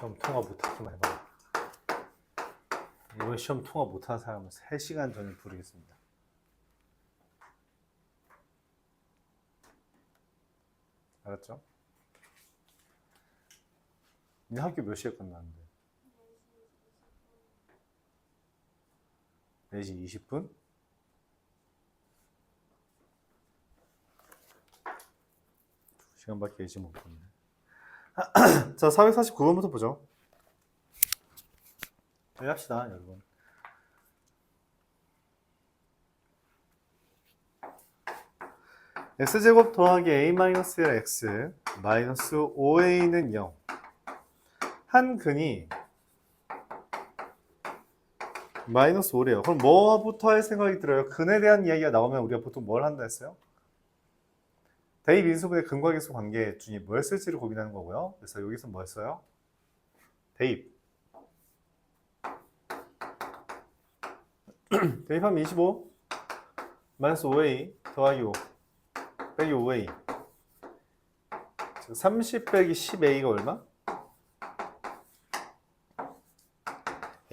시험 통과 못하기만 해봐. 이번 시험 통과 못한 사람은 3시간 전에 부르겠습니다. 알았죠? 네 학교 몇 시에 끝나는데? 4시 20분? 시간밖에 예지 못했네. 자, 449번부터 보죠. 저희 합시다, 여러분. x제곱 더하기 a-1x 마이너스 5a는 0. 한 근이 마이너스 5래요. 그럼 뭐부터 할 생각이 들어요? 근에 대한 이야기가 나오면 우리가 보통 뭘 한다 했어요? 대입 인수분해 근과계수 관계 중에 뭘 쓸지를 고민하는 거고요. 그래서 여기서 뭘 써요? 대입. 대입하면 25 마이너스 5a 더하기 5 빼기 5a 30 빼기 10a가 얼마?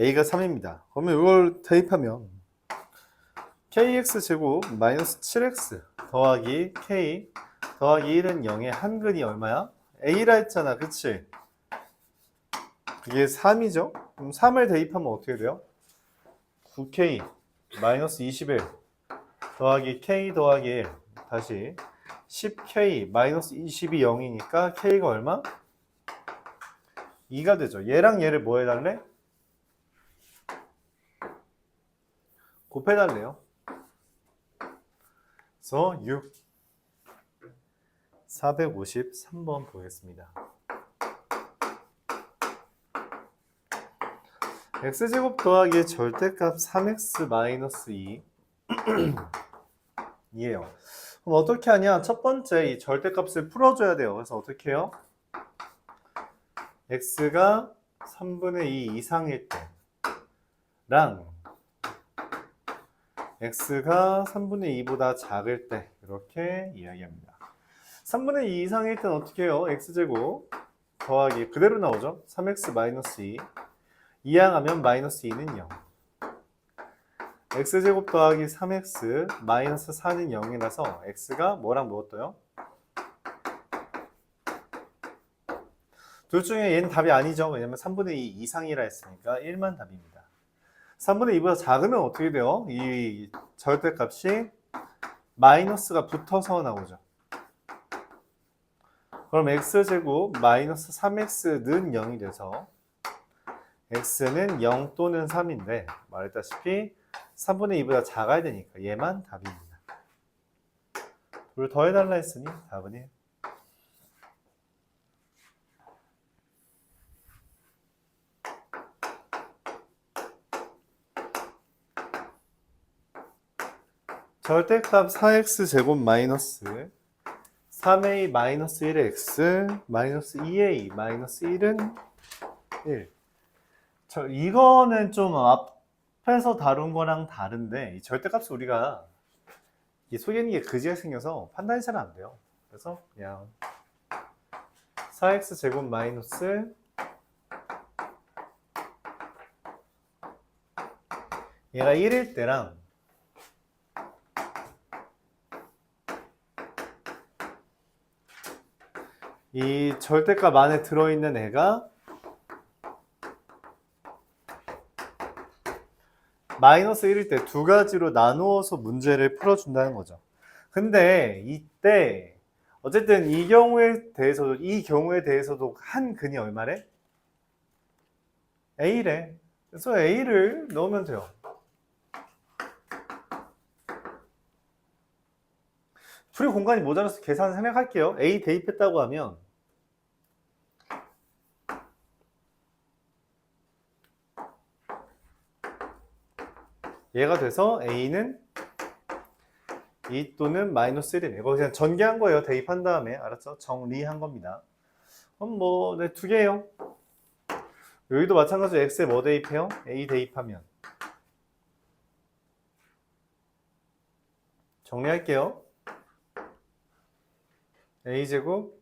a가 3입니다. 그러면 이걸 대입하면 kx제곱 마이너스 7x 더하기 k 더하기 1은 0의 한 근이 얼마야? a라 했잖아, 그치? 그게 3이죠? 그럼 3을 대입하면 어떻게 돼요? 9k 마이너스 21 더하기 k 더하기 1 다시 10k 마이너스 20이 0이니까 k가 얼마? 2가 되죠. 얘랑 얘를 뭐 해달래? 곱해달래요. 그래서 6 453번 보겠습니다. x제곱 더하기 절대값 3x 마이너스 2 이에요. 그럼 어떻게 하냐? 첫 번째 이 절대값을 풀어줘야 돼요. 그래서 어떻게 해요? x가 3분의 2 이상일 때랑 x가 3분의 2보다 작을 때 이렇게 이야기합니다. 3분의 2 이상일 때는 어떻게 해요? x제곱 더하기 그대로 나오죠? 3x 마이너스 2 이항하면 마이너스 2는 0 x제곱 더하기 3x 마이너스 4는 0이라서 x가 뭐랑 무엇도요? 둘 중에 얘는 답이 아니죠. 왜냐면 3분의 2 이상이라 했으니까 1만 답입니다. 3분의 2보다 작으면 어떻게 돼요? 이 절대값이 마이너스가 붙어서 나오죠. 그럼 x제곱 마이너스 3x는 0이 돼서 x는 0 또는 3인데 말했다시피 3분의 2보다 작아야 되니까 얘만 답입니다. 둘 더해달라 했으니 답은 1. 절대값 4x제곱 마이너스 3a 마이너스 1의 x 마이너스 2a 마이너스 1은 1. 이거는 좀 앞에서 다룬 거랑 다른데 이 절대값을 우리가 속이는 게 그지가 생겨서 판단이 잘 안 돼요. 그래서 그냥 4x제곱 마이너스 얘가 1일 때랑 이 절대값 안에 들어있는 애가 마이너스 1일 때 두 가지로 나누어서 문제를 풀어준다는 거죠. 근데 이때 어쨌든 이 경우에 대해서도 한 근이 얼마래? A래. 그래서 A를 넣으면 돼요. 풀이 공간이 모자라서 계산 생략할게요. A 대입했다고 하면 얘가 돼서 A는 2 또는 마이너스 1이네. 이거 그냥 전개한 거예요. 대입한 다음에. 알았죠? 정리한 겁니다. 그럼 뭐, 네, 두 개예요. 여기도 마찬가지로 X에 뭐 대입해요? A 대입하면. 정리할게요. A제곱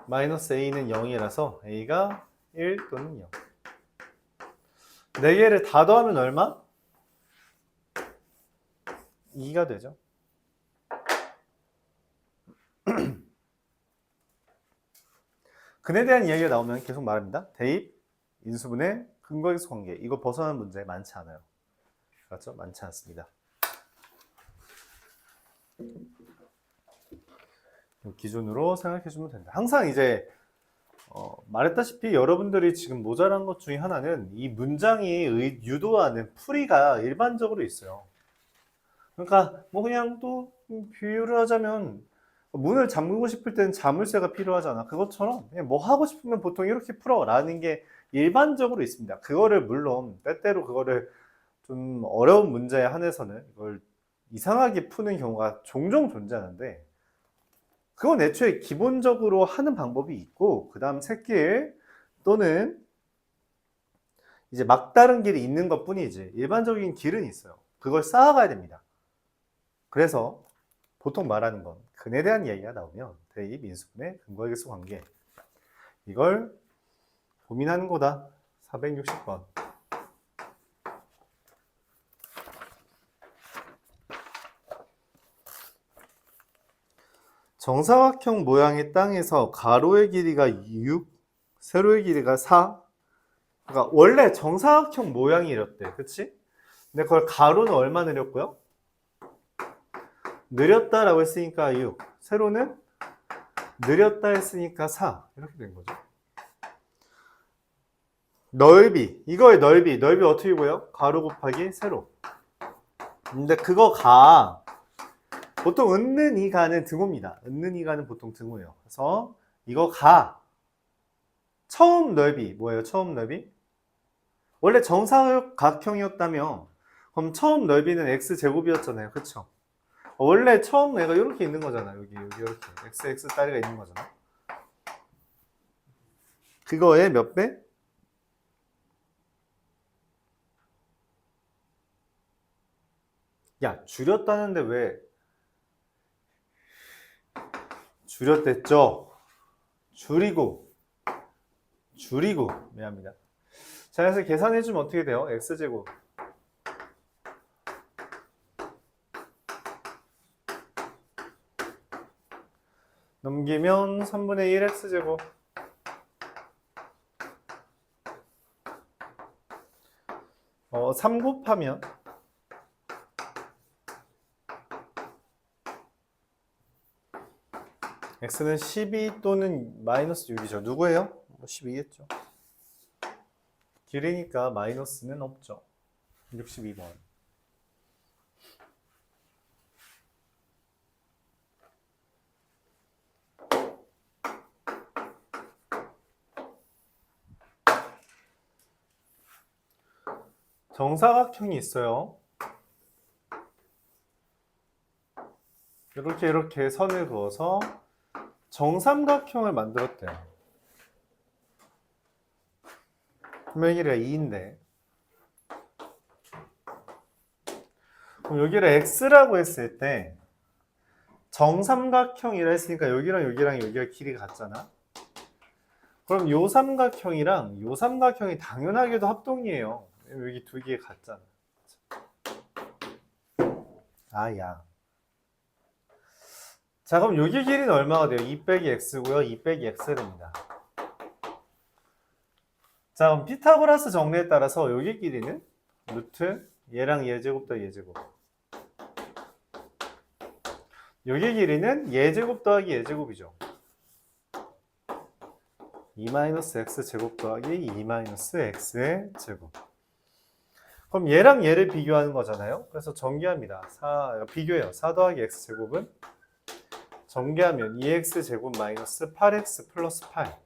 마이너스 a는 0이라서 a가 1 또는 0. 4개를 다 더하면 얼마? 2가 되죠. 근에 대한 이야기가 나오면 계속 말합니다. 대입, 인수분해, 근거계수 관계. 이거 벗어나는 문제 많지 않아요. 그렇죠? 많지 않습니다. 기준으로 생각해 주면 된다. 항상 이제 말했다시피 여러분들이 지금 모자란 것 중에 하나는 이 문장이 유도하는 풀이가 일반적으로 있어요. 그러니까 뭐 그냥 또 비유를 하자면 문을 잠그고 싶을 때는 자물쇠가 필요하잖아. 그것처럼 그냥 뭐 하고 싶으면 보통 이렇게 풀어라는 게 일반적으로 있습니다. 그거를 물론 때때로 그거를 좀 어려운 문제에 한해서는 이걸 이상하게 푸는 경우가 종종 존재하는데 그건 애초에 기본적으로 하는 방법이 있고 그 다음 샛길 또는 이제 막다른 길이 있는 것 뿐이지 일반적인 길은 있어요. 그걸 쌓아가야 됩니다. 그래서 보통 말하는 건 근에 대한 이야기가 나오면 대입, 인수분해, 근거계수 관계 이걸 고민하는 거다. 460번. 정사각형 모양의 땅에서 가로의 길이가 6, 세로의 길이가 4. 그러니까 원래 정사각형 모양이 이렇대. 그치? 근데 그걸 가로는 얼마 느렸고요? 느렸다라고 했으니까 6. 세로는 느렸다 했으니까 4. 이렇게 된 거죠. 넓이. 이거의 넓이. 넓이 어떻게 구해요? 가로 곱하기 세로. 근데 그거가 보통 은는 2가는 등호입니다. 은는 2가는 보통 등호예요. 그래서 이거 가. 처음 넓이. 뭐예요? 처음 넓이? 원래 정사각형이었다면 그럼 처음 넓이는 x제곱이었잖아요. 그쵸? 원래 처음 애가 이렇게 있는 거잖아. 여기 이렇게. x 다리가 있는 거잖아. 그거의 몇 배? 야, 줄였다는데 왜 줄였댔죠? 줄이고 미안합니다. 자, 그래서 계산해주면 어떻게 돼요? x제곱 넘기면 3분의 1 x제곱 3 곱하면 x는 12 또는 마이너스 6이죠. 누구예요? 12겠죠. 길이니까 마이너스는 없죠. 62번. 정사각형이 있어요. 이렇게 선을 그어서 정삼각형을 만들었대요. 그러면 여기가 2인데 그럼 여기를 x라고 했을 때 정삼각형이라 했으니까 여기랑 여기가 길이가 같잖아. 그럼 요 삼각형이랑 요 삼각형이 당연하게도 합동이에요. 여기 두 개 같잖아. 야. 자, 그럼 여기 길이는 얼마가 돼요? 2 빼기 x고요. 2 빼기 x가 됩니다. 자, 그럼 피타고라스 정리에 따라서 여기 길이는 루트 얘랑 얘 제곱 더하기 얘 제곱. 여기 길이는 얘 제곱 더하기 얘 제곱이죠. 2-x 제곱 더하기 2-x의 제곱. 그럼 얘랑 얘를 비교하는 거잖아요. 그래서 정리합니다. 비교해요. 4 더하기 x 제곱은 정리하면 2x 제곱 마이너스 8x 플러스 8.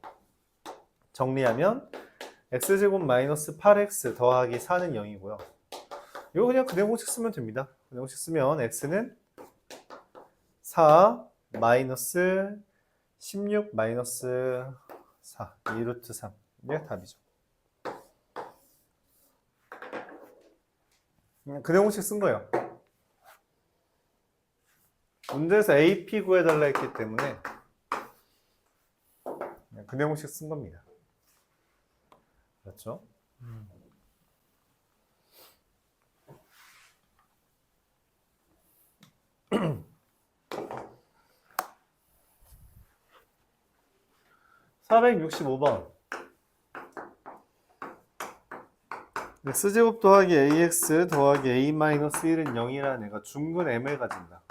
정리하면 x 제곱 마이너스 8x 더하기 4는 0이고요. 이거 그냥 그대공식 쓰면 됩니다. 그대공식 쓰면 x는 4 마이너스 16 마이너스 4 2루트 3 이게 답이죠. 그냥 그대공식 쓴 거예요. 문제에서 AP 구해달라 했기 때문에 그 내용식 쓴 겁니다. 그렇죠? 465번. x제곱 더하기 ax 더하기 a-1은 0이라는 애가 중근 m을 가진다.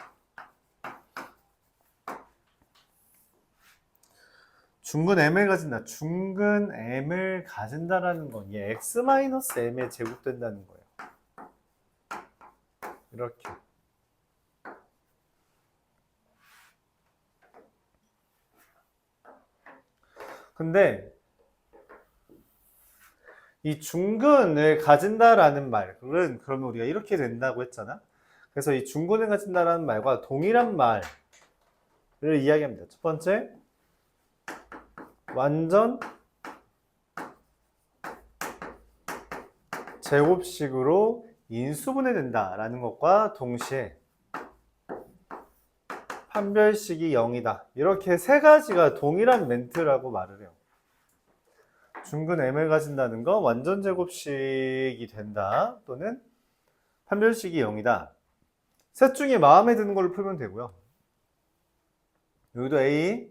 중근 m을 가진다. 중근 m을 가진다라는 건 얘 x-m에 제곱된다는 거예요. 이렇게. 근데 이 중근을 가진다라는 말은 그러면 우리가 이렇게 된다고 했잖아. 그래서 이 중근을 가진다라는 말과 동일한 말을 이야기합니다. 첫 번째, 완전 제곱식으로 인수분해된다라는 것과 동시에 판별식이 0이다. 이렇게 세 가지가 동일한 멘트라고 말을 해요. 중근 m을 가진다는 건 완전 제곱식이 된다. 또는 판별식이 0이다. 셋 중에 마음에 드는 걸로 풀면 되고요. 여기도 A,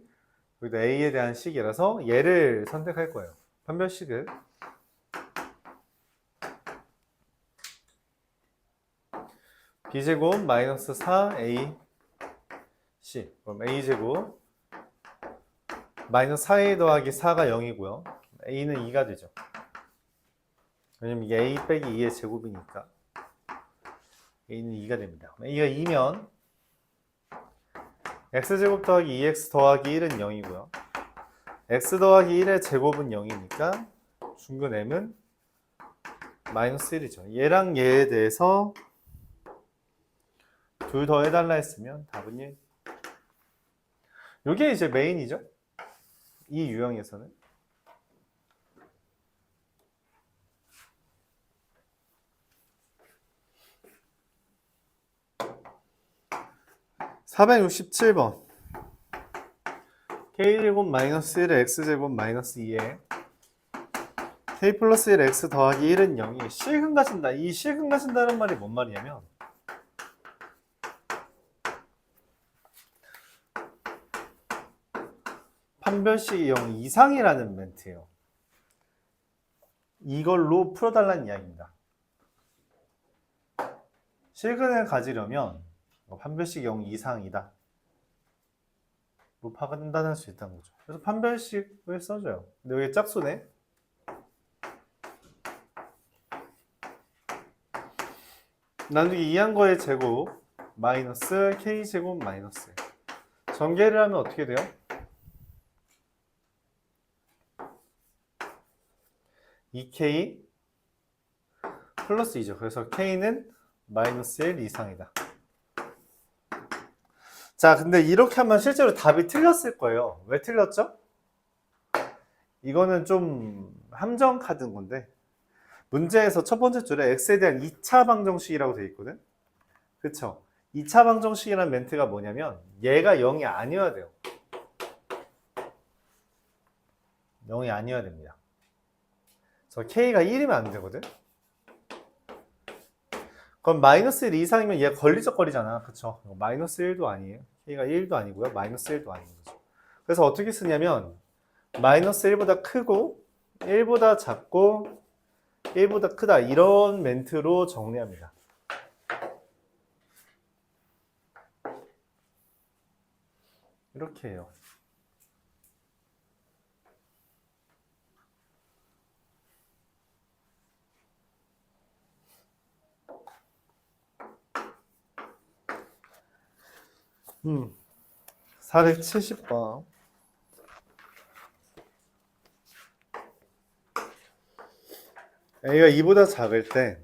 여기도 A에 대한 식이라서 얘를 선택할 거예요. 판별식을. B제곱 마이너스 4AC. 그럼 A제곱 마이너스 4A 더하기 4가 0이고요. A는 2가 되죠. 왜냐면 이게 A 빼기 2의 제곱이니까 A는 2가 됩니다. A가 2면 X제곱 더하기 2X 더하기 1은 0이고요. X 더하기 1의 제곱은 0이니까 중근 M은 마이너스 1이죠. 얘랑 얘에 대해서 둘 더 해달라 했으면 답은 1. 이게 이제 메인이죠. 이 유형에서는. (467번) k제곱 마이너스 1에 x제곱 마이너스 2에 k 플러스 1 x 더하기 1은 0이 실근 가진다. 이 실근 가진다는 말이 뭔 말이냐면 판별식이 0 이상이라는 멘트예요. 이걸로 풀어달라는 이야기입니다. 실근을 가지려면 판별식이 0 이상이다. 로 판단할 수 있다는 거죠. 그래서 판별식을 써줘요. 근데 여기 짝수네. 나누기 2한 거의 제곱 마이너스 k제곱 마이너스. 전개를 하면 어떻게 돼요? 2k 플러스 2죠. 그래서 k는 마이너스 1 이상이다. 자, 근데 이렇게 하면 실제로 답이 틀렸을 거예요. 왜 틀렸죠? 이거는 좀 함정 카드인 건데 문제에서 첫 번째 줄에 x에 대한 2차 방정식이라고 되어 있거든. 그쵸? 2차 방정식이라는 멘트가 뭐냐면 얘가 0이 아니어야 돼요. 0이 아니어야 됩니다. 그래서 k가 1이면 안 되거든. 그럼 마이너스 1 이상이면 얘가 걸리적거리잖아. 그쵸? 마이너스 1도 아니에요. k가 1도 아니고요. 마이너스 1도 아닌 거죠. 그래서 어떻게 쓰냐면 마이너스 1보다 크고 1보다 작고 1보다 크다 이런 멘트로 정리합니다. 이렇게 해요. 음, 470번. a가 2보다 작을 때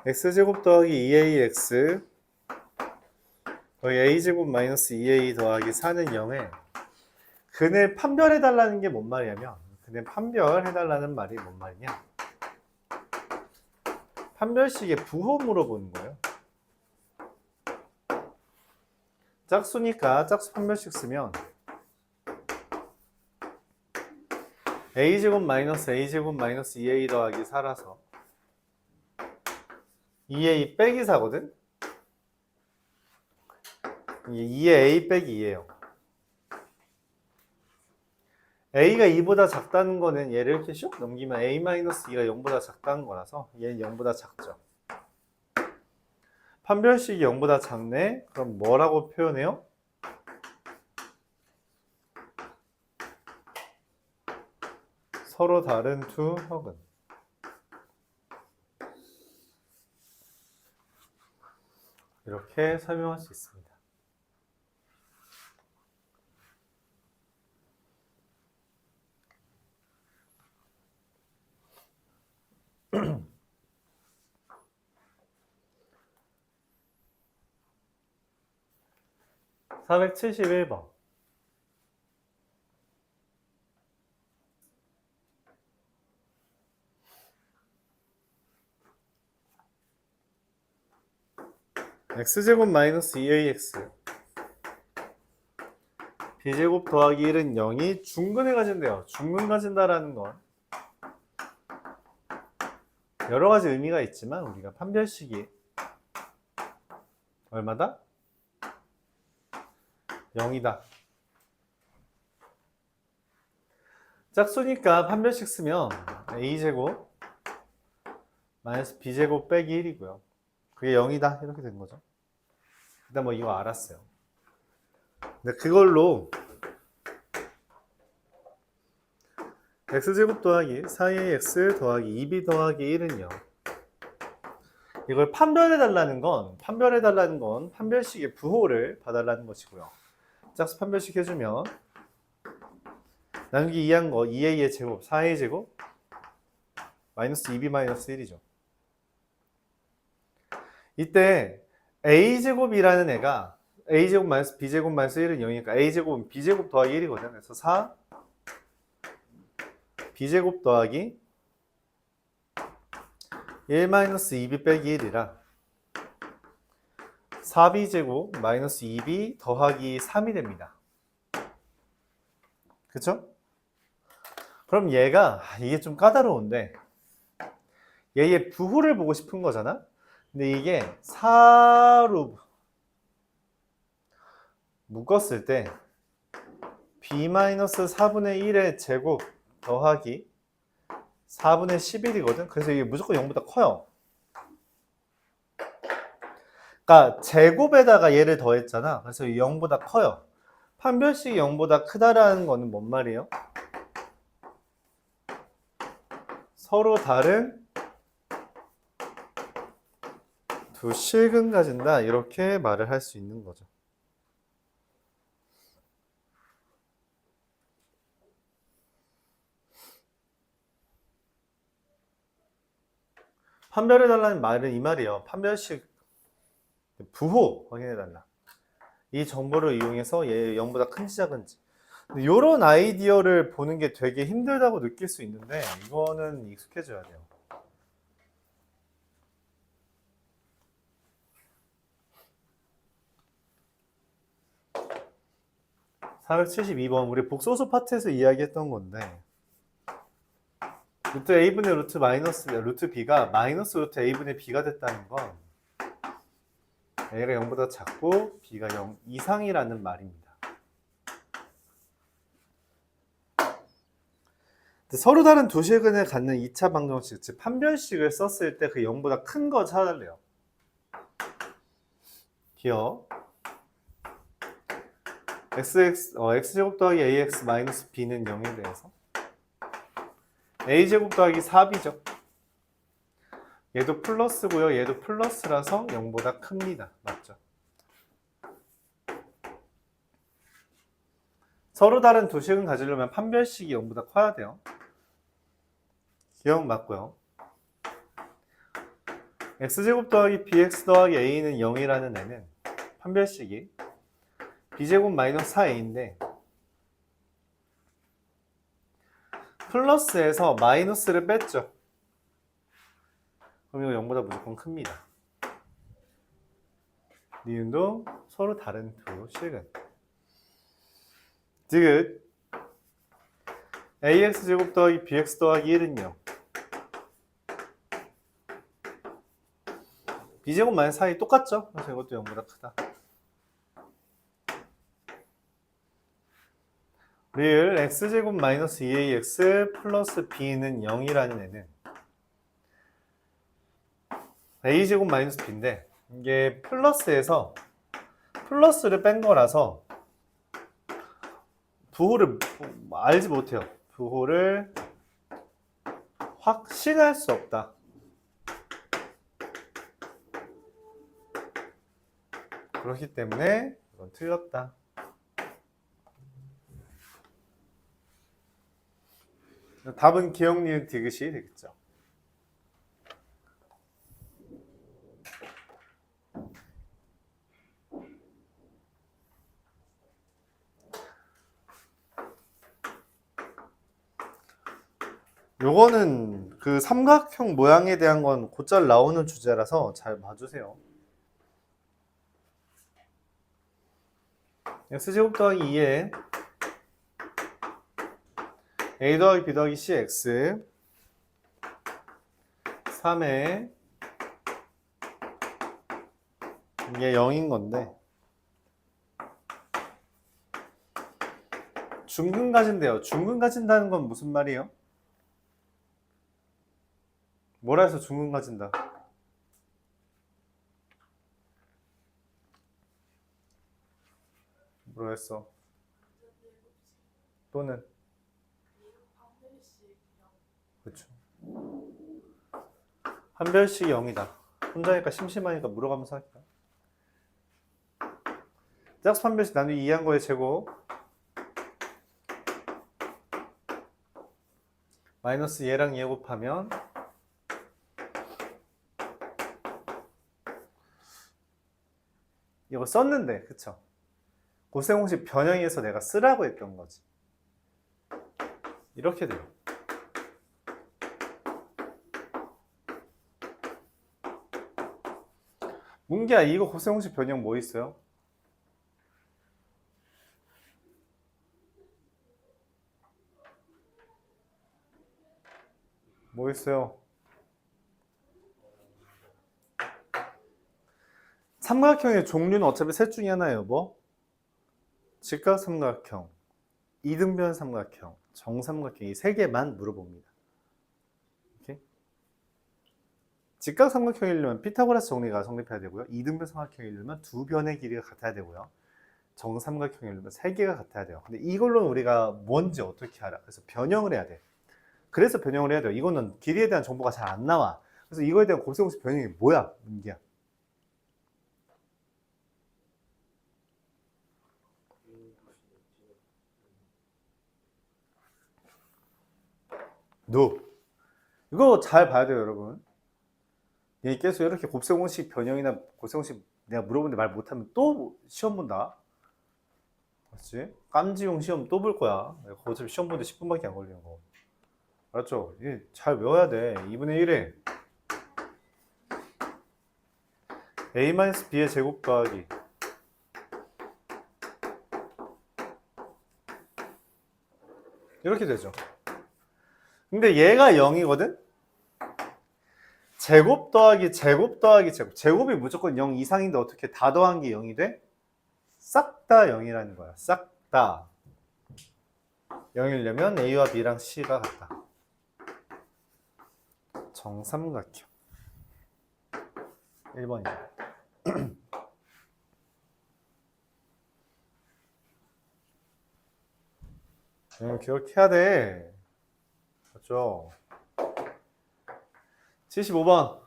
x제곱 더하기 2ax 거의 a제곱 마이너스 2a 더하기 4는 0에 근을 판별해달라는 게 뭔 말이냐면 근을 판별해달라는 말이 뭔 말이냐 판별식의 부호 물어보는 거예요. 짝수니까 짝수 판별식 쓰면 a제곱 마이너스 a제곱 마이너스 2a 더하기 4라서 2a 빼기 4거든? 이게 2의 a 빼기 2예요. a가 2보다 작다는 거는 얘를 이렇게 슉 넘기면 a-2가 0보다 작다는 거라서 얘는 0보다 작죠. 판별식이 0보다 작네? 그럼 뭐라고 표현해요? 서로 다른 두 혁은. 이렇게 설명할 수 있습니다. (471번) x제곱 마이너스 2ax b제곱 더하기 1은 0이 중근을 가진대요. 중근 가진다라는 건 여러 가지 의미가 있지만 우리가 판별식이 얼마다? 0이다. 짝수니까 판별식 쓰면 a제곱 마이너스 b제곱 빼기 1이고요. 그게 0이다. 이렇게 된 거죠. 일단 뭐 이거 알았어요. 근데 그걸로 x제곱 더하기 4ax 더하기 2b 더하기 1은요. 이걸 판별해달라는 건 판별식의 부호를 봐달라는 것이고요. 짝수 판별식 해주면 나누기 2한 거 2a의 제곱 4a 제곱 마이너스 2b 마이너스 1이죠. 이때 a제곱이라는 애가 a제곱 마이너스 b제곱 마이너스 1은 0이니까 a제곱은 b제곱 더하기 1이거든. 그래서 4 b제곱 더하기 1 마이너스 2b 빼기 1이라 4b제곱 마이너스 2b 더하기 3이 됩니다. 그쵸? 그럼 얘가 이게 좀 까다로운데 얘의 부호를 보고 싶은 거잖아? 근데 이게 4로 묶었을 때 b-4분의 1의 제곱 더하기 4분의 11이거든? 그래서 이게 무조건 0보다 커요. 그러니까 제곱에다가 얘를 더했잖아. 그래서 0보다 커요. 판별식이 0보다 크다라는 거는 뭔 말이에요? 서로 다른 두 실근 가진다. 이렇게 말을 할 수 있는 거죠. 판별해달라는 말은 이 말이에요. 판별식 부호 확인해달라. 이 정보를 이용해서 얘 0보다 큰지 작은지. 이런 아이디어를 보는 게 되게 힘들다고 느낄 수 있는데 이거는 익숙해져야 돼요. (472번) 우리 복소수 파트에서 이야기했던 건데 루트 a분의 루트 마이너스 루트 b가 마이너스 루트 a분의 b가 됐다는 건 a가 0보다 작고 b가 0 이상이라는 말입니다. 서로 다른 두 실근을 갖는 2차 방정식, 즉 판별식을 썼을 때 그 0보다 큰 거 찾아달래요. 기억 x제곱 더하기 ax 마이너스 b는 0에 대해서 a제곱 더하기 4b죠. 얘도 플러스고요. 얘도 플러스라서 0보다 큽니다. 맞죠? 서로 다른 두 식은 가지려면 판별식이 0보다 커야 돼요. 기억 맞고요. x제곱 더하기 bx 더하기 a는 0이라는 애는 판별식이 b제곱 마이너스 4a인데 플러스에서 마이너스를 뺐죠. 그럼 이거 0보다 무조건 큽니다. 니은도 서로 다른 두 실근. 즉 ax제곱 더하기 bx 더하기 1은 0. b제곱 마이너스 4이 똑같죠? 그래서 이것도 0보다 크다. 리을 x제곱 마이너스 2ax 플러스 b는 0이라는 애는 a제곱 마이너스 b인데 이게 플러스에서 플러스를 뺀 거라서 부호를 알지 못해요. 부호를 확신할 수 없다. 그렇기 때문에 이건 틀렸다. 답은 기억, 니은, 디귿이 되겠죠. 요거는 그 삼각형 모양에 대한 건 곧잘 나오는 주제라서 잘 봐주세요. x제곱 더하기 2에 a 더하기 b 더하기 cx 3에 이게 0인 건데 중근 가진대요. 중근 가진다는 건 무슨 말이에요? 뭐라 해서 중근 가진다? 뭐라 했어? 또는 그렇죠. 한 별씩 0이다. 혼자니까 심심하니까 물어가면서 할게요. 짝수 한 별씩 나누기 2한 거의 제곱 마이너스 얘랑 얘 곱하면 이거 썼는데 그쵸? 고세공식 변형해서 내가 쓰라고 했던 거지. 이렇게 돼요. 문기야, 이거 고세공식 변형 뭐 있어요? 뭐 있어요? 삼각형의 종류는 어차피 셋 중에 하나예요. 뭐? 직각삼각형, 이등변 삼각형, 정삼각형 이 세 개만 물어봅니다. 이렇게? 직각삼각형이려면 피타고라스 정리가 성립해야 되고요. 이등변 삼각형이려면 두 변의 길이가 같아야 되고요. 정삼각형이려면 세 개가 같아야 돼요. 근데 이걸로는 우리가 뭔지 어떻게 알아? 그래서 변형을 해야 돼. 그래서 변형을 해야 돼요. 이거는 길이에 대한 정보가 잘 안 나와. 그래서 이거에 대한 고세공식 변형이 뭐야? 문기야. 이거 잘 봐야 돼요, 여러분. 얘 계속 이렇게 곱셈공식 변형이나 고셈공식 내가 물어보는데 말 못하면 또 시험 본다. 맞지? 깜지용 시험 또 볼 거야. 어차피 시험 보는데 10분밖에 안 걸리는 거. 알았죠? 이게 잘 외워야 돼. 2분의 1에 a-b의 제곱 더하기 이렇게 되죠. 근데 얘가 0이거든? 제곱 더하기 제곱 더하기 제곱. 제곱이 무조건 0 이상인데 어떻게 다 더한 게 0이 돼? 싹 다 0이라는 거야. 싹 다. 0이려면 A와 B랑 C가 같다. 정삼각형. 1번이죠. 기억해야 돼. 맞죠? 75번.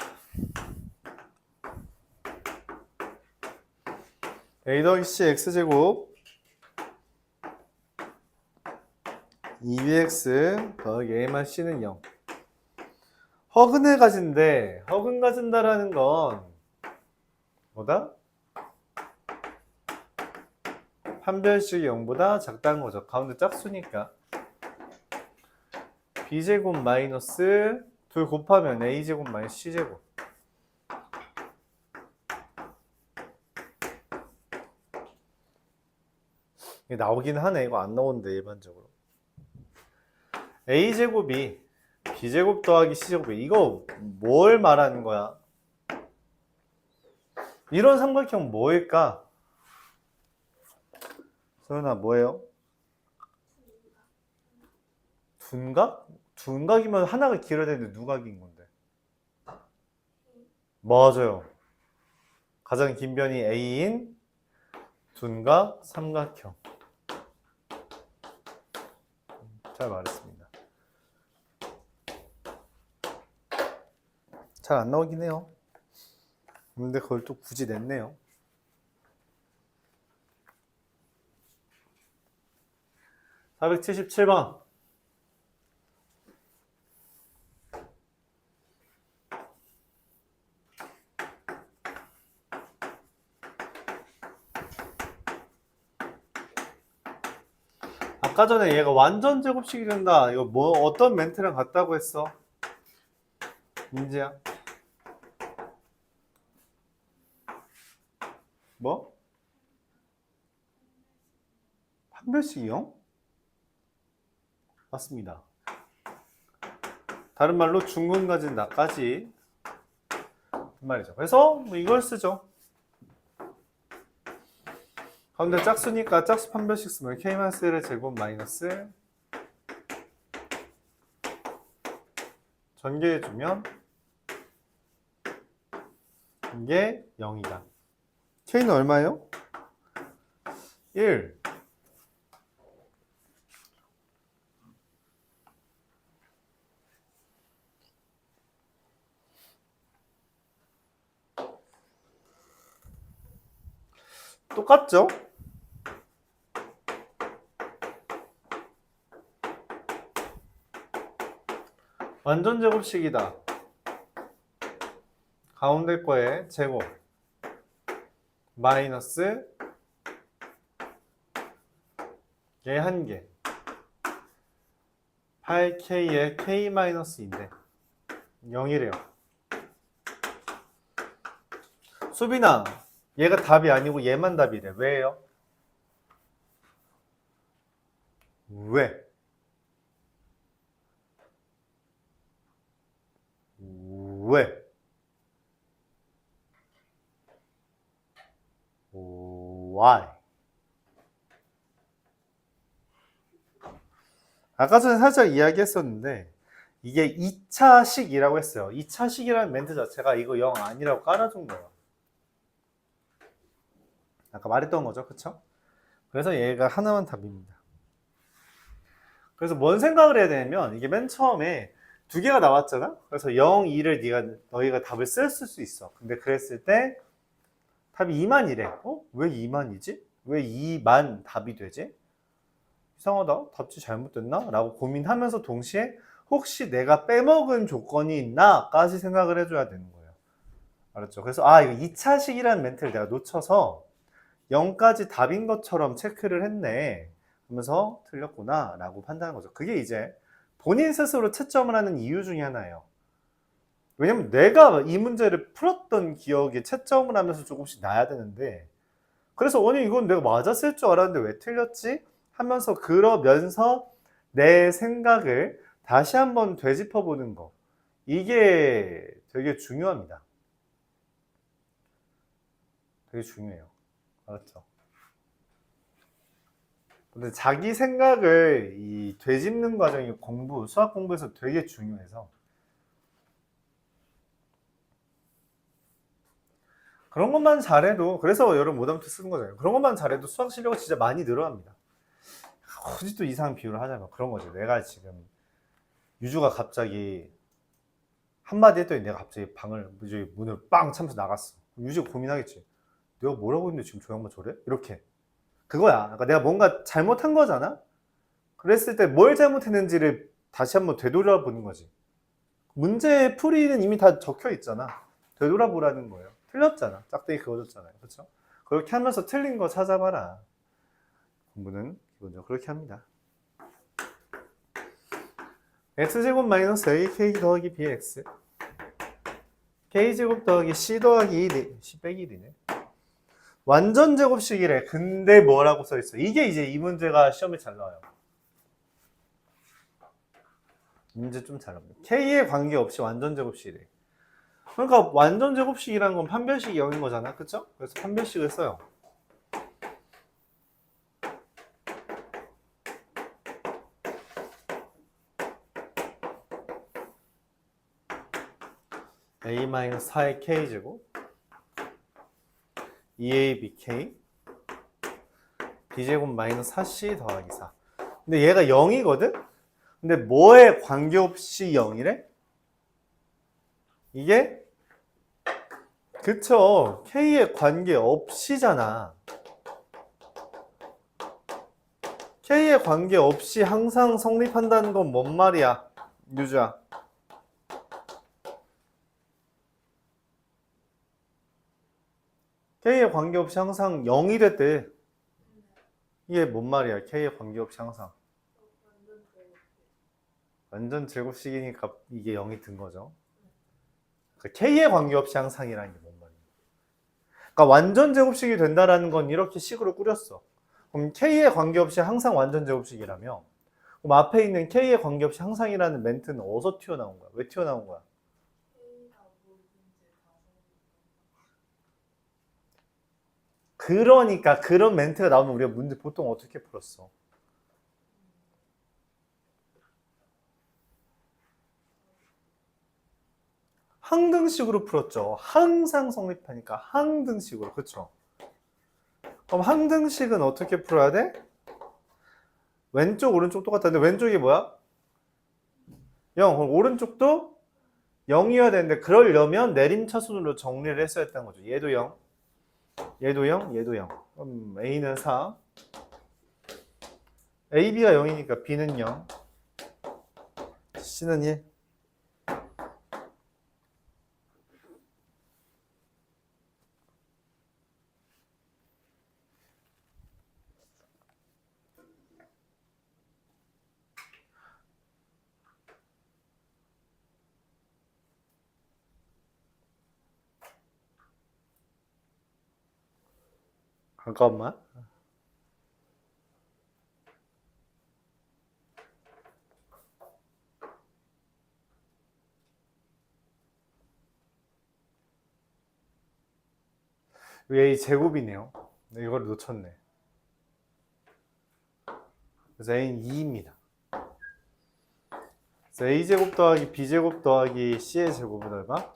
A 더하기 C X제곱 2bx 더하기 A만 C는 0. 허근을 가진데, 허근 가진다라는 건 뭐다? 한 별씩 0보다 작다는 거죠. 가운데 짝수니까. b제곱 마이너스 둘 곱하면 a제곱 마이너스 c제곱. 이게 나오긴 하네. 이거 안 나오는데 일반적으로. a제곱이 b제곱 더하기 c제곱이 이거 뭘 말하는 거야? 이런 삼각형 뭐일까? 소연아 뭐예요? 둔각? 둔각이면 하나가 길어야 되는데 누가 긴 건데? 맞아요. 가장 긴 변이 A인 둔각 삼각형. 잘 말했습니다. 잘 안 나오긴 해요. 근데 그걸 또 굳이 냈네요. (477번) 아까 전에 얘가 완전 제곱식이 된다. 이거 뭐 어떤 멘트랑 같다고 했어? 민지야? 뭐? 판별식이요? 맞습니다. 다른 말로 중근 가진 나까지 말이죠. 그래서 뭐 이걸 쓰죠. 가운데 짝수니까 짝수 판별식 쓰면 k-1의 제곱 마이너스 전개해주면 이게 0이다. k는 얼마예요? 1. 똑같죠? 완전 제곱식이다. 가운데 거에 제곱 마이너스 얘 한 개 8k에 k-인데 0이래요. 수빈아, 얘가 답이 아니고 얘만 답이래. 왜요? 왜? 왜? Why? 아까 전에 살짝 이야기했었는데 이게 2차식이라고 했어요. 2차식이라는 멘트 자체가 이거 0 아니라고 깔아준 거예요. 아까 말했던 거죠. 그쵸? 그래서 얘가 하나만 답입니다. 그래서 뭔 생각을 해야 되냐면 이게 맨 처음에 두 개가 나왔잖아? 그래서 0, 2를 너희가 답을 썼을 수 있어. 근데 그랬을 때 답이 2만이래. 왜 2만이지? 왜 2만 답이 되지? 이상하다. 답지 잘못됐나? 라고 고민하면서 동시에 혹시 내가 빼먹은 조건이 있나? 까지 생각을 해줘야 되는 거예요. 알았죠? 그래서 이거 2차식이라는 멘트를 내가 놓쳐서 0까지 답인 것처럼 체크를 했네 하면서 틀렸구나 라고 판단한 거죠. 그게 이제 본인 스스로 채점을 하는 이유 중에 하나예요. 왜냐면 내가 이 문제를 풀었던 기억에 채점을 하면서 조금씩 나야 되는데 그래서 아니 이건 내가 맞았을 줄 알았는데 왜 틀렸지? 하면서 그러면서 내 생각을 다시 한번 되짚어 보는 거 이게 되게 중요합니다. 되게 중요해요. 알았죠? 근데 자기 생각을 되짚는 과정이 수학 공부에서 되게 중요해서 그런 것만 잘해도 그래서 여러분 오답노트 쓰는 거잖아요. 그런 것만 잘해도 수학 실력은 진짜 많이 늘어납니다. 굳이 또 이상한 비유를 하자면 그런 거죠. 내가 지금 유주가 갑자기 한마디 했더니 내가 갑자기 문을 빵 차면서 나갔어. 유주가 고민하겠지. 내가 뭐라고 했는데 지금 저 양반 저래? 이렇게. 그거야. 그러니까 내가 뭔가 잘못한 거잖아? 그랬을 때 뭘 잘못했는지를 다시 한번 되돌아보는 거지. 문제 풀이는 이미 다 적혀 있잖아. 되돌아보라는 거예요. 틀렸잖아. 짝대기 그어줬잖아요. 그렇죠? 그렇게 하면서 틀린 거 찾아봐라. 공부는 기본적으로 그렇게 합니다. x제곱 마이너스 ak 더하기 bx k제곱 더하기 c 더하기 1이 c 빼기 1이네. 완전 제곱식이래. 근데 뭐라고 써있어? 이게 이제 이 문제가 시험에 잘 나와요. 문제 좀 잘합니다. K에 관계없이 완전 제곱식이래. 그러니까 완전 제곱식이라는 건 판별식이 0인 거잖아. 그쵸? 그래서 판별식을 써요. A-4의 K제곱 2ABK B제곱 마이너스 4C 더하기 4. 근데 얘가 0이거든? 근데 뭐에 관계없이 0이래? 이게 그쵸. K에 관계없이잖아. K에 관계없이 항상 성립한다는 건 뭔 말이야? 유주야. K에 관계없이 항상 0이 됐대. 이게 뭔 말이야? K에 관계없이 항상. 완전 제곱식이니까 이게 0이 든 거죠. 그러니까 K에 관계없이 항상이라는 게 뭔 말이야? 그러니까 완전 제곱식이 된다라는 건 이렇게 식으로 꾸렸어. 그럼 K에 관계없이 항상 완전 제곱식이라며? 그럼 앞에 있는 K에 관계없이 항상이라는 멘트는 어디서 튀어나온 거야? 왜 튀어나온 거야? 그러니까 그런 멘트가 나오면 우리가 문제 보통 어떻게 풀었어? 항등식으로 풀었죠. 항상 성립하니까 항등식으로. 그쵸? 그럼 항등식은 어떻게 풀어야 돼? 왼쪽 오른쪽 똑같은데 왼쪽이 뭐야? 0. 그럼 오른쪽도 0이어야 되는데 그러려면 내림차순으로 정리를 했어야 했다는 거죠. 얘도 0, 얘도 0, 얘도 0. 그럼 A는 4, A, B가 0이니까 B는 0, C는 1. 잠깐만. A 제곱이네요. 이걸 놓쳤네. 그래서 A는 2입니다. 그래서 A제곱 더하기 B제곱 더하기 C의 제곱은 얼마?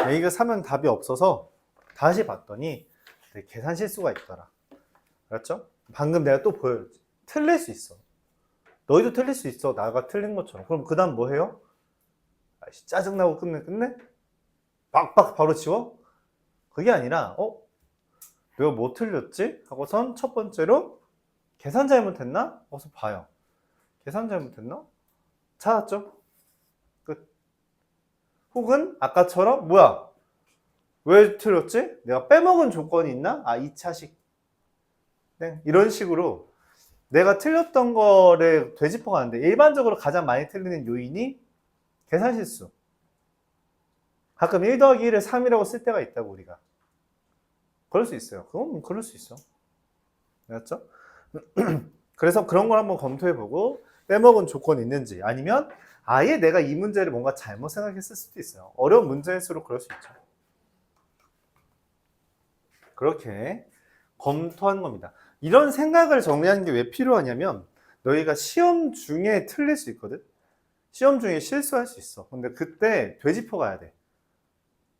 A가 3은 답이 없어서 다시 봤더니 계산 실수가 있더라. 알았죠? 방금 내가 또 보여줬지. 틀릴 수 있어. 너희도 틀릴 수 있어. 나가 틀린 것처럼. 그럼 그 다음 뭐 해요? 아이씨, 짜증나고 끝내? 빡빡 바로 지워? 그게 아니라 내가 뭐 틀렸지? 하고선 첫 번째로 계산 잘못했나? 어서 봐요. 계산 잘못했나? 찾았죠? 끝. 혹은 아까처럼 뭐야? 왜 틀렸지? 내가 빼먹은 조건이 있나? 아, 2차식. 네. 이런 식으로 내가 틀렸던 거를 되짚어 가는데 일반적으로 가장 많이 틀리는 요인이 계산 실수. 가끔 1 더하기 1을 3이라고 쓸 때가 있다고 우리가. 그럴 수 있어요. 그건 그럴 수 있어. 알았죠? 그래서 그런 걸 한번 검토해보고 빼먹은 조건이 있는지 아니면 아예 내가 이 문제를 뭔가 잘못 생각했을 수도 있어요. 어려운 문제일수록 그럴 수 있죠. 그렇게 검토한 겁니다. 이런 생각을 정리하는 게 왜 필요하냐면 너희가 시험 중에 틀릴 수 있거든. 시험 중에 실수할 수 있어. 근데 그때 되짚어 가야 돼.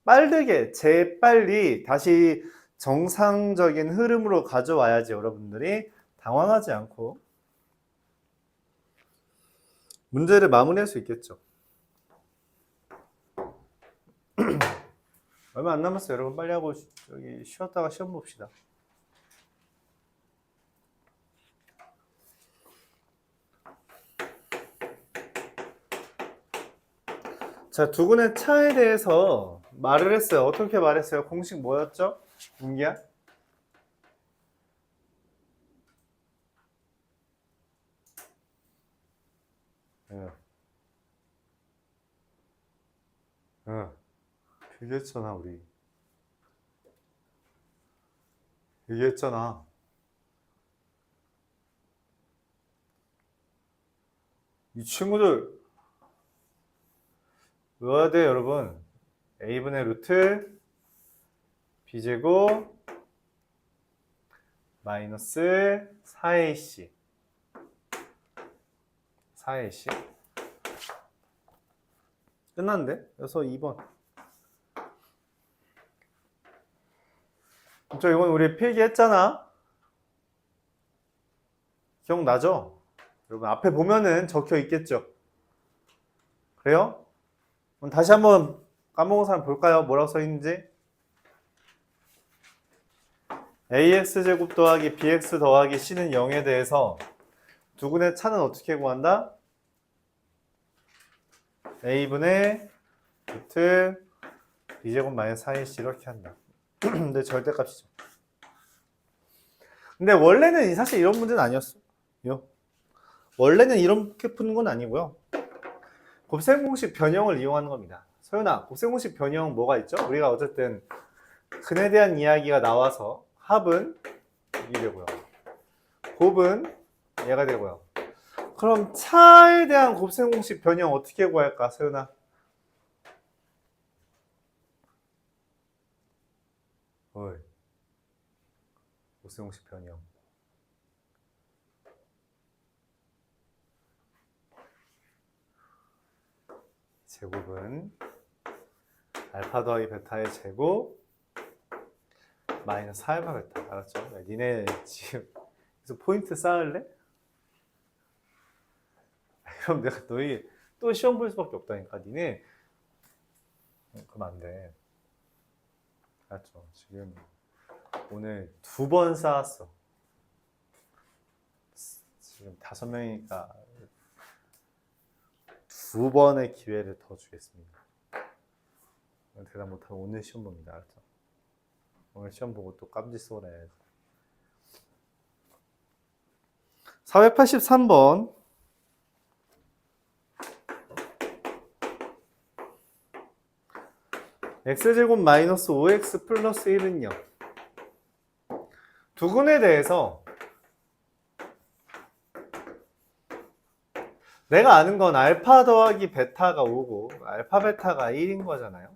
빠르게 재빨리 다시 정상적인 흐름으로 가져와야지 여러분들이 당황하지 않고 문제를 마무리할 수 있겠죠. 얼마 안 남았어요. 여러분 빨리 하고 여기 쉬었다가 시험 봅시다. 자, 두근의 차에 대해서 말을 했어요. 어떻게 말했어요? 공식 뭐였죠? 문기야? 응. 응. 얘기했잖아, 우리. 얘기했잖아. 이 친구들 외워야 돼, 여러분. a분의 루트 b제곱 마이너스 4ac 4ac 끝났는데? 그래서 2번. 저 이건 우리 필기했잖아. 기억나죠? 여러분 앞에 보면은 적혀 있겠죠? 그래요? 그럼 다시 한번 까먹은 사람 볼까요? 뭐라고 써 있는지? ax제곱 더하기 bx 더하기 c는 0에 대해서 두근의 차는 어떻게 구한다? a분의 루트 b제곱 마이너스 4ac 이렇게 한다. 근데 절대값이죠. 근데 원래는 사실 이런 문제는 아니었어. 원래는 이렇게 푸는 건 아니고요. 곱셈공식 변형을 이용하는 겁니다. 소연아, 곱셈공식 변형 뭐가 있죠? 우리가 어쨌든 근에 대한 이야기가 나와서 합은 이게 되고요. 곱은 얘가 되고요. 그럼 차에 대한 곱셈공식 변형 어떻게 구할까, 소연아? 어이. 곱셈공식 변형. 제곱은 알파 더하기 베타의 제곱 마이너스 알파 베타. 알았죠? 야, 니네 지금 그래서 포인트 쌓을래? 그럼 내가 너희 또 시험 볼 수밖에 없다니까. 니네 그럼 안 돼. 알았죠? 지금 오늘 2번 쌓았어. 지금 5명이니까 2번의 기회를 더 주겠습니다. 대답 못하면 오늘 시험 봅니다. 알았죠? 오늘 시험 보고 또 깜지 쏘래. 483번. x제곱 마이너스 5x 플러스 1은요. 두근에 대해서 내가 아는 건 알파 더하기 베타가 5고 알파 베타가 1인 거잖아요.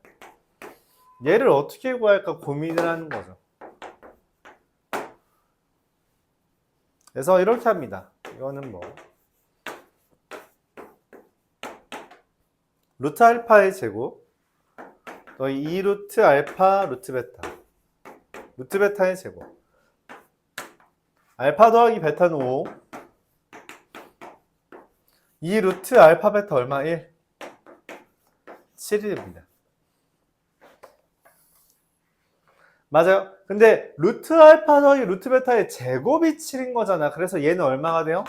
얘를 어떻게 구할까 고민을 하는 거죠. 그래서 이렇게 합니다. 이거는 뭐 루트 알파의 제곱 더하기 2루트 알파 루트 베타 루트 베타의 제곱 알파 더하기 베타는 5 2루트 알파 베타 얼마? 1 7이 됩니다. 맞아요. 근데 루트 알파 더하기 루트 베타의 제곱이 7인 거잖아. 그래서 얘는 얼마가 돼요?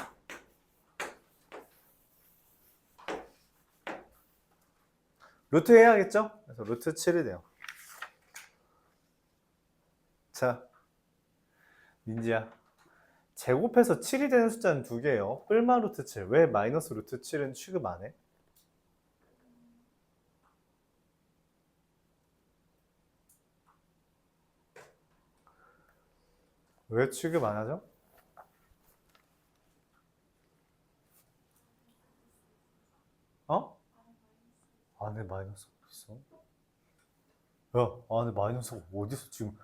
루트 해야겠죠? 그래서 루트 7이 돼요. 자, 민지야. 제곱해서 7이 되는 숫자는 2개예요. 뿔마 루트 7. 왜 마이너스 루트 7은 취급 안 해? 왜 취급 안 하죠? 어? 안에 마이너스가 있어? 야, 안에 마이너스가 어디서 지금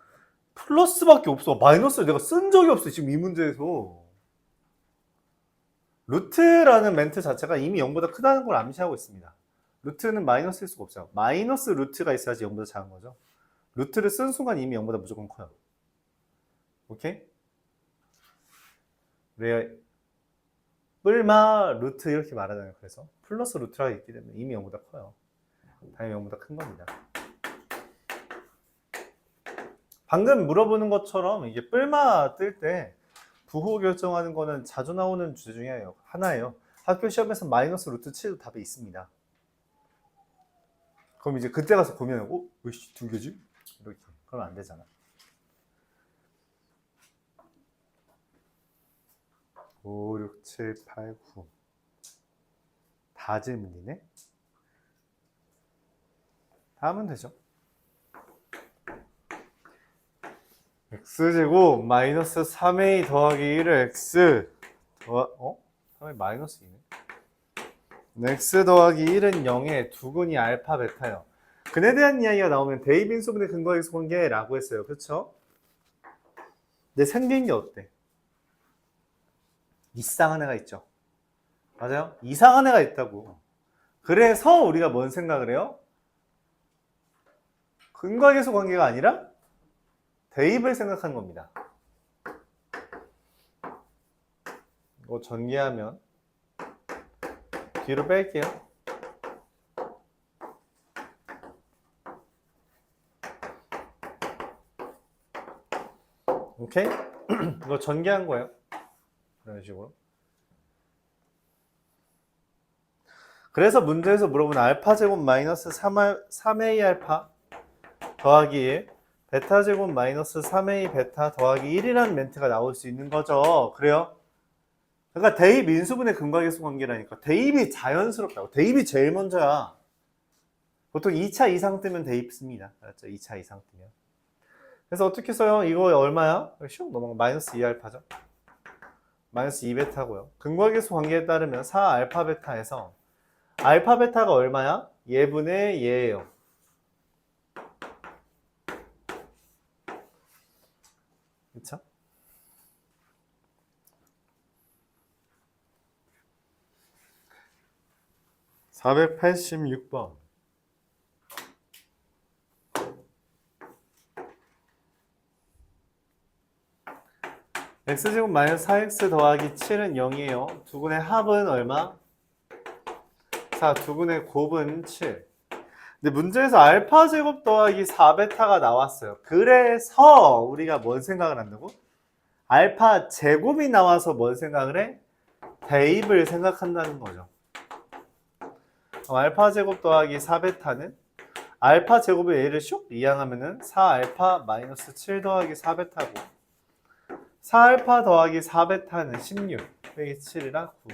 플러스밖에 없어. 마이너스를 내가 쓴 적이 없어. 지금 이 문제에서. 루트라는 멘트 자체가 이미 0보다 크다는 걸 암시하고 있습니다. 루트는 마이너스일 수가 없어요. 마이너스 루트가 있어야지 0보다 작은 거죠. 루트를 쓴 순간 이미 0보다 무조건 커요. 오케이? 왜 뿔마 루트 이렇게 말하잖아요. 그래서 플러스 루트가 있기 때문에 이미 0보다 커요. 당연히 0보다 큰 겁니다. 방금 물어보는 것처럼 이게 뿔마 뜰 때 부호 결정하는 거는 자주 나오는 주제 중에 하나예요. 학교 시험에서 마이너스 루트 7도 답에 있습니다. 그럼 이제 그때 가서 고민해. 왜 2개지? 이렇게. 그러면 안 되잖아. 5, 6, 7, 8, 9. 다 질문이네? 다 하면 되죠. x제곱 마이너스 3a 더하기 1을 x 3a 마이너스 2네? x 더하기 1은 0에 두근이 알파 베타요. 근에 대한 이야기가 나오면 대입 인수분해 근거에서 관계라고 했어요. 그쵸? 근데 생긴 게 어때? 이상한 애가 있죠. 맞아요? 이상한 애가 있다고. 그래서 우리가 뭔 생각을 해요? 근거계수 관계가 아니라 대입을 생각하는 겁니다. 이거 전개하면 뒤로 뺄게요. 오케이? 이거 전개한 거예요. 이런 식으로. 그래서 문제에서 물어본 알파 제곱 마이너스 3a 알파 더하기 1 베타 제곱 마이너스 3a 베타 더하기 1이라는 멘트가 나올 수 있는 거죠. 그래요? 그러니까 대입 인수분해 근거계수 관계라니까. 대입이 자연스럽다고. 대입이 제일 먼저야. 보통 2차 이상 뜨면 대입 씁니다. 알았죠? 2차 이상 뜨면. 그래서 어떻게 써요? 이거 얼마야? 슉 넘어가. 마이너스 2알파죠. 마이너스 2베타고요. 근거계수 관계에 따르면 4알파 베타에서 알파 베타가 얼마야? 예분의 예예요. 그쵸? (486번) x제곱 마이너스 4x 더하기 7은 0이에요. 두근의 합은 얼마? 4. 두근의 곱은 7. 근데 문제에서 알파 제곱 더하기 4베타가 나왔어요. 그래서 우리가 뭔 생각을 한다고? 알파 제곱이 나와서 뭔 생각을 해? 대입을 생각한다는 거죠. 알파 제곱 더하기 4베타는 알파 제곱의 얘를 슉 이항하면은 4알파 마이너스 7 더하기 4베타고 4알파 더하기 4베타는 16 빼기 7이라 9.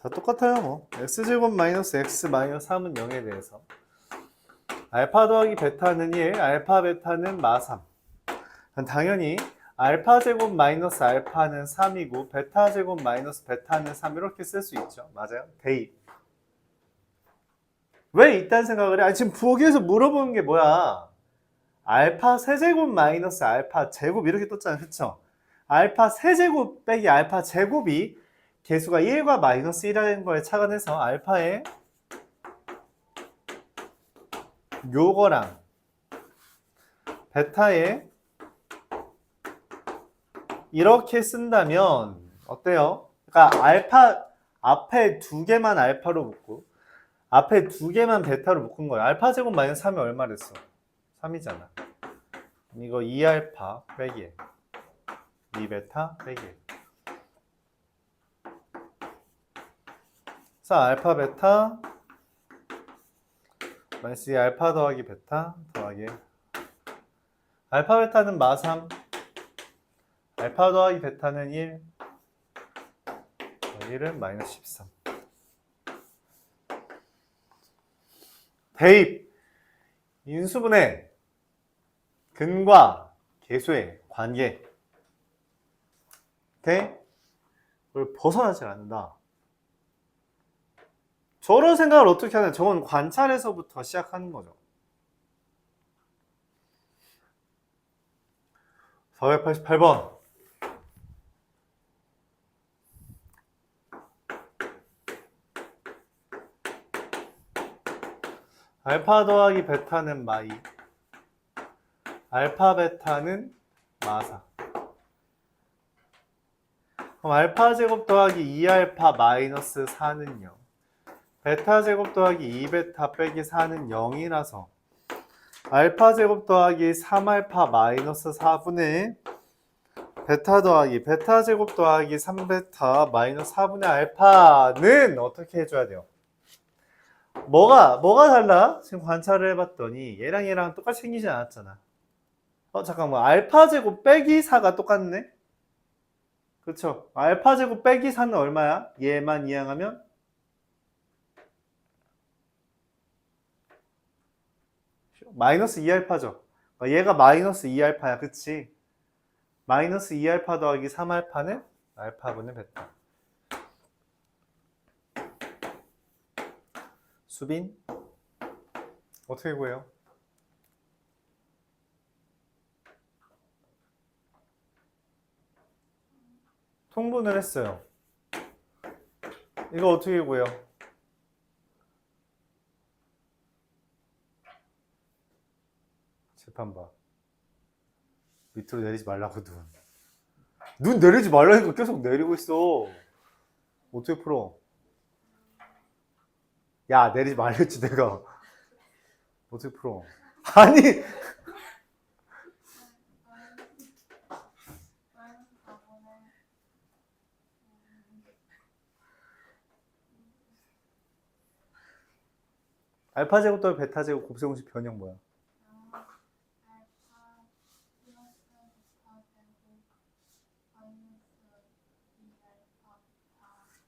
다 똑같아요 뭐. x제곱 마이너스 x 마이너스 3은 0에 대해서 알파 더하기 베타는 1, 알파 베타는 마3. 당연히 알파 제곱 마이너스 알파는 3이고 베타 제곱 마이너스 베타는 3 이렇게 쓸 수 있죠. 맞아요? 대입. 왜 이딴 생각을 해? 지금 부호에서 물어보는 게 뭐야? 알파 세제곱 마이너스 알파 제곱 이렇게 떴잖아요. 그쵸? 알파 세제곱 빼기 알파 제곱이 개수가 1과 마이너스 1이라는 거에 착안해서 알파의 요거랑 베타의 이렇게 쓴다면 어때요? 그러니까 알파 앞에 두 개만 알파로 묶고 앞에 두 개만 베타로 묶은 거예요. 알파 제곱 마이너스 3이 얼마랬어? 3이잖아. 이거 2알파 빼기 2베타 빼기. 자, 알파 베타 마이너스 2알파 더하기 베타 더하기 알파 베타는 마3 알파 더하기 베타는 1 1은 마이너스 13. 대입 인수분해 근과 계수의 관계 오케이? 그걸 벗어나지 않는다. 저런 생각을 어떻게 하냐? 저건 관찰에서부터 시작하는 거죠. 488번 알파 더하기 베타는 마2 알파 베타는 마4. 그럼 알파 제곱 더하기 2알파 마이너스 4는요 베타 제곱 더하기 2베타 빼기 4는 0이라서 알파 제곱 더하기 3알파 마이너스 4분의 베타 더하기 베타 제곱 더하기 3베타 마이너스 4분의 알파는 어떻게 해줘야 돼요? 뭐가 달라? 지금 관찰을 해봤더니 얘랑 똑같이 생기지 않았잖아. 잠깐만 알파 제곱 빼기 4가 똑같네? 그쵸? 알파 제곱 빼기 4는 얼마야? 얘만 이항하면 마이너스 2알파죠. 얘가 마이너스 2알파야, 그치? 마이너스 2알파 더하기 3알파는 알파분의 베타. 수빈 어떻게 구해요? 통분을 했어요. 이거 어떻게 구해요? 재판 봐. 밑으로 내리지 말라고 눈 내리지 말라니까 계속 내리고 있어. 어떻게 풀어? 야, 내리지 말랬지 내가. 어떻게 풀어? 아니, 알파 제곱 더하기 베타 제곱 곱셈 공식 변형 뭐야?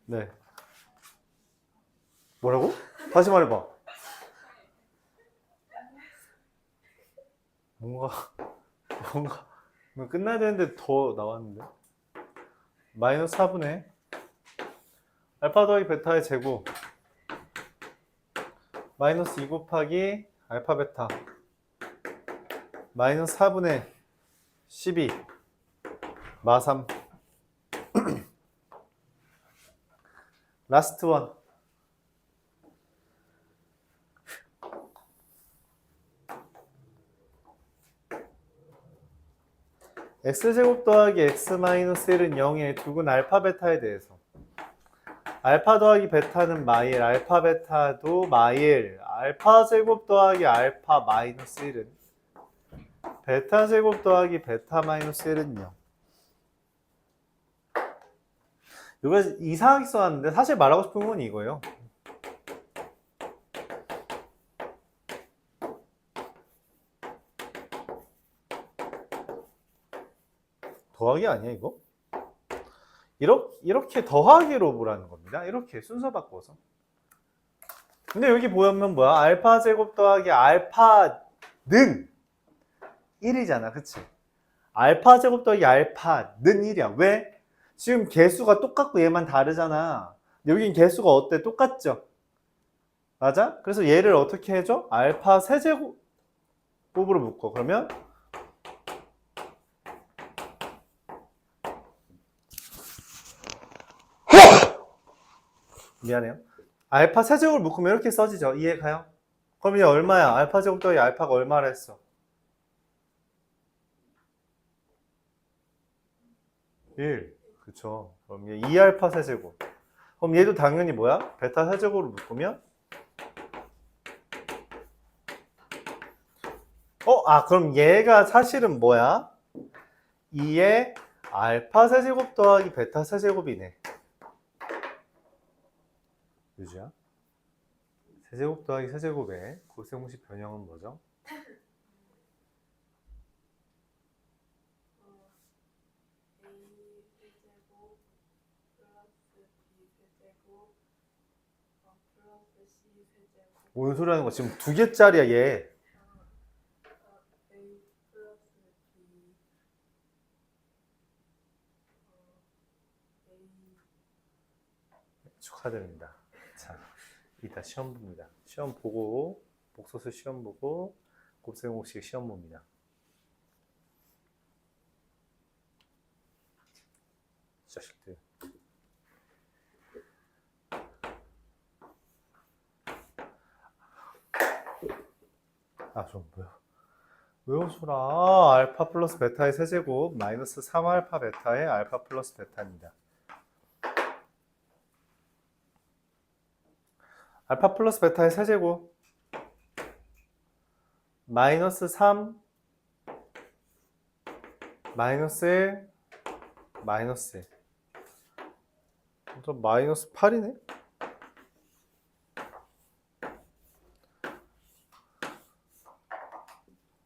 네. 뭐라고? 다시 말해봐. 뭔가 끝나야 되는데 더 나왔는데. 마이너스 4분의 알파 더하기 베타의 제곱 마이너스 2 곱하기 알파 베타 마이너스 4분의 12 마3 라스트 원 x제곱 더하기 x 마이너스 1은 0에 두근 알파 베타에 대해서 알파 더하기 베타는 마일, 알파 베타도 마일, 알파 제곱 더하기 알파 마이너스 1은 베타 제곱 더하기 베타 마이너스 1은 0. 이거 이상하게 써놨는데 사실 말하고 싶은 건 이거예요. 더하기 아니야 이거? 이렇게 더하기로 보라는 겁니다. 이렇게 순서 바꿔서. 근데 여기 보면 뭐야? 알파 제곱 더하기 알파는 1이잖아. 그치? 알파 제곱 더하기 알파는 1이야. 왜? 지금 개수가 똑같고 얘만 다르잖아. 여긴 개수가 어때? 똑같죠? 맞아? 그래서 얘를 어떻게 해줘? 알파 세제곱으로 묶어. 그러면 미안해요. 알파 세제곱을 묶으면 이렇게 써지죠. 이해 가요? 그럼 얘 얼마야? 알파 제곱 더하기 알파가 얼마라 했어? 1. 그쵸. 그럼 얘 2알파 세제곱. 그럼 얘도 당연히 뭐야? 베타 세제곱으로 묶으면 그럼 얘가 사실은 뭐야? 2의 알파 세제곱 더하기 베타 세제곱이네. 유지야? 세제곱 더하기 세제곱의 곱셈 공식 변형은 뭐죠? A세제곱 플러스 B세제곱 플러스 C세제곱 뭔 소리 하는 거야? 지금 2개짜리야 얘. A 플러스 B A 축하드립니다. 자, 이따 시험 봅니다. 시험 보고 복소수 시험 보고 곱셈 공식 시험 봅니다. 자식들. 좀 외워줘라. 알파 플러스 베타의 세제곱 마이너스 3알파 베타의 알파 플러스 베타입니다. 알파 플러스 베타의 세제곱 마이너스 3 마이너스 1 마이너스 1 마이너스 8이네?